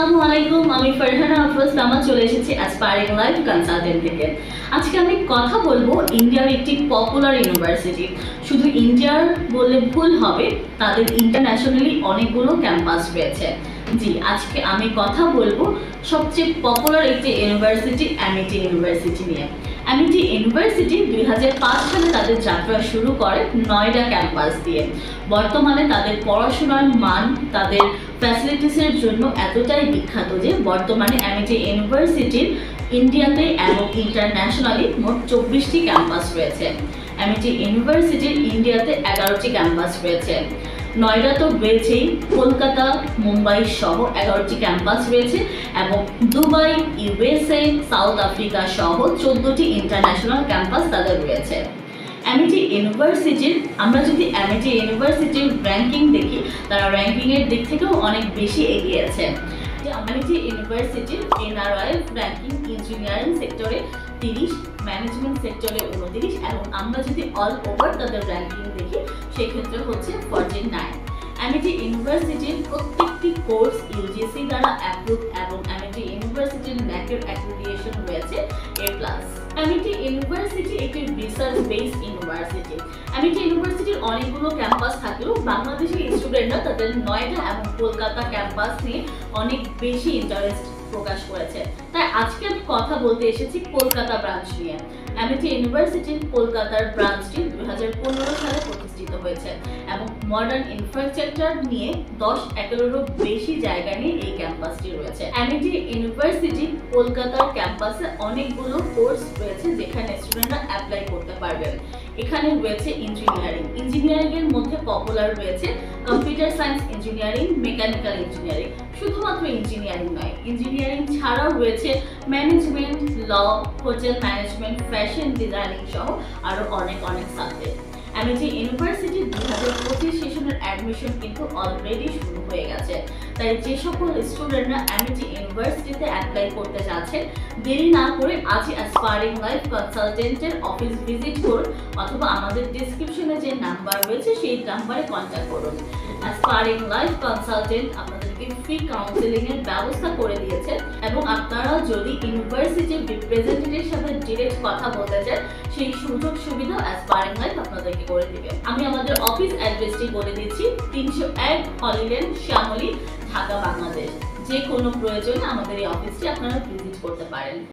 আসসালামু আলাইকুম, আমি ফারহানা আফরোজ লামা চলে এসেছি অ্যাসপায়ারিং লাইফ কনসালটেন্ট থেকে। আজকে আমি কথা বলবো ইন্ডিয়ার একটি পপুলার ইউনিভার্সিটি। শুধু ইন্ডিয়ার বললে ভুল হবে, তাদের ইন্টারন্যাশনালি অনেকগুলো ক্যাম্পাস রয়েছে। জি, আজকে আমি কথা বলবো সবচেয়ে পপুলার একটি ইউনিভার্সিটি অ্যামিটি ইউনিভার্সিটি নিয়ে। অ্যামিটি ইউনিভার্সিটি 2005 সালে তাদের যাত্রা শুরু করে নয়ডা ক্যাম্পাস দিয়ে। বর্তমানে তাদের পড়াশোনার মান, তাদের ফ্যাসিলিটিসের জন্য এতটাই বিখ্যাত যে বর্তমানে অ্যামিটি ইউনিভার্সিটির ইন্ডিয়াতে এবং ইন্টারন্যাশনালি মোট 24টি ক্যাম্পাস রয়েছে। অ্যামিটি ইউনিভার্সিটির ইন্ডিয়াতে 11টি ক্যাম্পাস রয়েছে। নয়ডা তো রয়েছেই, কলকাতা, মুম্বাই সহ 11টি ক্যাম্পাস রয়েছে এবং দুবাই, ইউএসএ, সাউথ আফ্রিকা সহ 14টি ইন্টারন্যাশনাল ক্যাম্পাস তাদের রয়েছে। অ্যামিটি ইউনিভার্সিটির আমরা যদি অ্যামিটি ইউনিভার্সিটির র্যাঙ্কিং দেখি, তারা র্যাঙ্কিংয়ের দিক থেকেও অনেক বেশি এগিয়ে আছে। অ্যামিটি ইউনিভার্সিটির এনআরআইএফ র্যাঙ্কিং ইঞ্জিনিয়ারিং সেক্টরে 30, ম্যানেজমেন্ট সেক্টরে 29 এবং আমরা যদি অল ওভার তাদের র্যাঙ্কিং দেখি সেক্ষেত্রে হচ্ছে 49। অ্যামিটি ইউনিভার্সিটির প্রত্যেকটি কোর্স ইউজিসি দ্বারা অ্যাপ্রুভ এবং অ্যামিটি ইউনিভার্সিটির ন্যাকের অ্যাক্রিডিটেশন রয়েছে A+। অ্যামিটি ইউনিভার্সিটি একটি রিসার্চ বেসড ইউনিভার্সিটি। অ্যামিটি ইউনিভার্সিটির অনেকগুলো ক্যাম্পাস থাকলেও বাংলাদেশের স্টুডেন্টরা তাদের নয়ডা এবং কলকাতা ক্যাম্পাস নিয়ে অনেক বেশি ইন্টারেস্ট প্রকাশ করেছে। তাই আজকে আমি কথা বলতে এসেছি কলকাতা ব্রাঞ্চ নিয়ে। অ্যামিটি ইউনিভার্সিটির কলকাতার ব্রাঞ্চটি 2015 সালে প্রতিষ্ঠিত হয়েছে এবং মডার্ন ইনফ্রাস্ট্রাকচার নিয়ে 10 একরেরও বেশি জায়গা নিয়ে এই ক্যাম্পাসটি রয়েছে। অ্যামিটি ইউনিভার্সিটি কলকাতার ক্যাম্পাসে অনেকগুলো কোর্স রয়েছে যেখানে স্টুডেন্টরা অ্যাপ্লাই করতে পারবেন। এখানে রয়েছে ইঞ্জিনিয়ারিং এর মধ্যে পপুলার রয়েছে computer science engineering, mechanical engineering. শুধুমাত্র ইঞ্জিনিয়ারিং নয়, ইঞ্জিনিয়ারিং ছাড়াও রয়েছে ম্যানেজমেন্ট, ল, হোটেল ম্যানেজমেন্ট, ফ্যাশন ডিজাইনিং সহ আরো অনেক সাবজেক্ট। অ্যামিটি ইউনিভার্সিটির 2025 সেশনের অ্যাডমিশন কিন্তু অলরেডি শুরু হয়ে গেছে। তাই যে সকল স্টুডেন্টরা অ্যামিটি ইউনিভার্সিটিতে অ্যাপ্লাই করতে যাচ্ছেন, দেরি না করে আজই অ্যাসপায়ারিং লাইফ কনসালটেন্টের অফিস ভিজিট করুন অথবা আমাদের ডেসক্রিপশনে যে নাম্বার রয়েছে সেই নাম্বারে কন্ট্যাক্ট করুন। অ্যাসপায়ারিং লাইফ কনসালটেন্ট আপনাদেরকে ফ্রি কাউন্সেলিং এর ব্যবস্থা করে দিয়েছে এবং আপনারা যদি ইউনিভার্সিটির রিপ্রেজেন্টেটিভের সাথে ডিরেক্ট কথা বলতে চান, সেই সুযোগ সুবিধা অ্যাসপায়ারিং লাইফ আপনাদেরকে করে দিবে। আমি আমাদের অফিস অ্যাড্রেসটি বলে দিচ্ছি, 301 হলিল্যান্ড, শ্যামলী, ঢাকা, বাংলাদেশ। যে কোনো প্রয়োজনে আমাদের এই অফিসটি আপনারা ভিজিট করতে পারেন।